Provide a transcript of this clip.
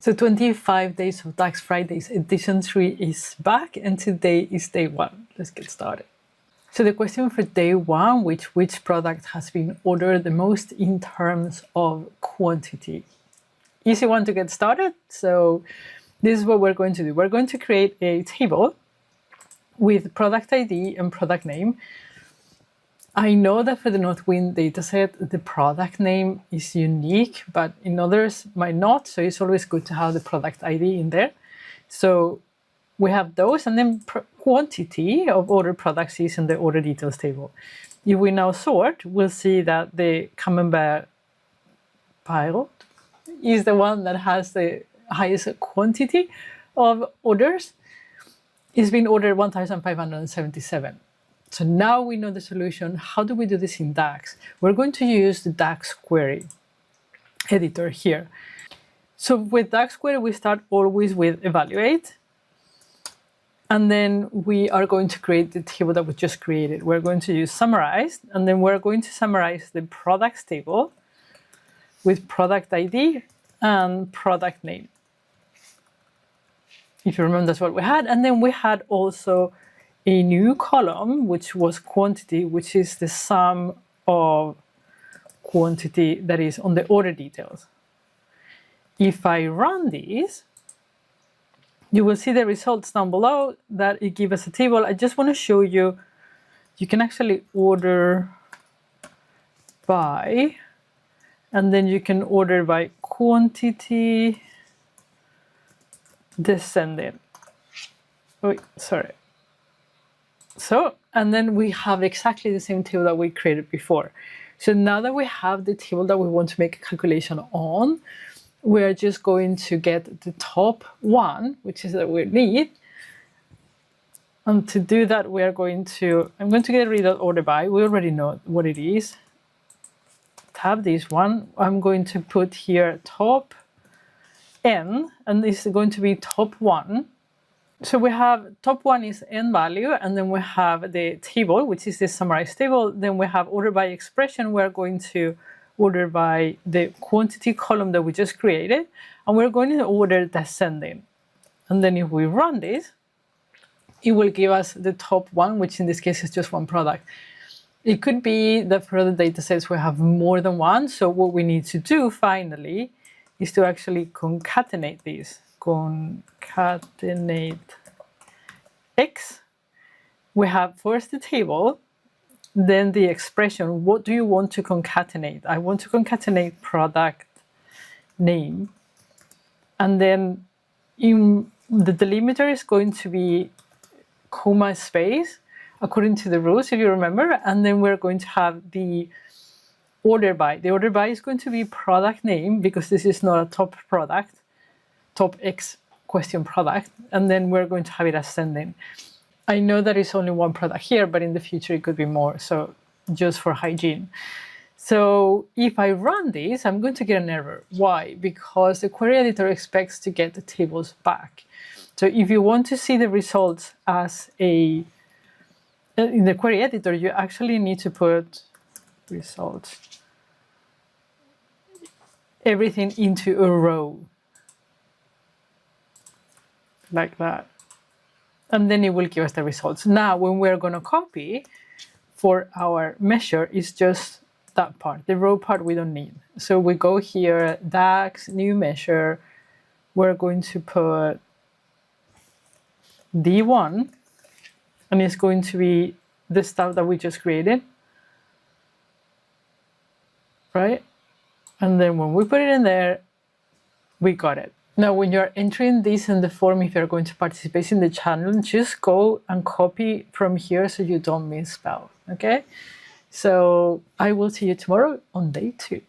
So 25 days of Tax Fridays edition 3 is back, and today is day 1. Let's get started. So the question for day 1, which product has been ordered the most in terms of quantity? Easy one to get started. So this is what we're going to do. We're going to create a table with product ID and product name. I know that for the Northwind dataset, the product name is unique, but in others might not. So it's always good to have the product ID in there. So we have those, and then quantity of ordered products is in the order details table. If we now sort, we'll see that the Camembert pile is the one that has the highest quantity of orders. It's been ordered 1,577. So now we know the solution. How do we do this in DAX? We're going to use the DAX query editor here. So with DAX query, we start always with evaluate. And then we are going to create the table that we just created. We're going to use summarized, and then we're going to summarize the products table with product ID and product name. If you remember, that's what we had. And then we had also a new column, which was quantity, which is the sum of quantity that is on the order details. If I run these, you will see the results down below that it gives us a table. I just want to show you, you can actually order by, and then you can order by quantity descending. Wait, sorry. So, and then we have exactly the same table that we created before. So now that we have the table that we want to make a calculation on, we're just going to get the top one, which is that we need. And to do that, we are going to, I'm going to get rid of order by. We already know what it is. Tab this one. I'm going to put here top n, and this is going to be top 1. So we have top 1 is n value, and then we have the table, which is the summarized table. Then we have order by expression. We're going to order by the quantity column that we just created, and we're going to order descending. And then if we run this, it will give us the top 1, which in this case is just one product. It could be that for other data sets we have more than one. So what we need to do finally is to actually concatenate these. Concatenate X. We have first the table, then the expression. What do you want to concatenate? I want to concatenate product name. And then in the delimiter is going to be comma space according to the rules, if you remember. And then we're going to have the order by. The order by is going to be product name, because this is not a top product, top X question product, and then we're going to have it ascending. I know that it's only one product here, but in the future it could be more, so just for hygiene. So if I run this, I'm going to get an error. Why? Because the query editor expects to get the tables back. So if you want to see the results as in the query editor, you actually need to put results, everything into a row. Like that. And then it will give us the results. Now, when we're going to copy for our measure, is just that part. The row part we don't need. So we go here, DAX, new measure. We're going to put D1, and it's going to be the stuff that we just created. Right? And then when we put it in there, we got it. Now, when you're entering this in the form, if you're going to participate in the channel, just go and copy from here so you don't misspell, okay? So I will see you tomorrow on day 2.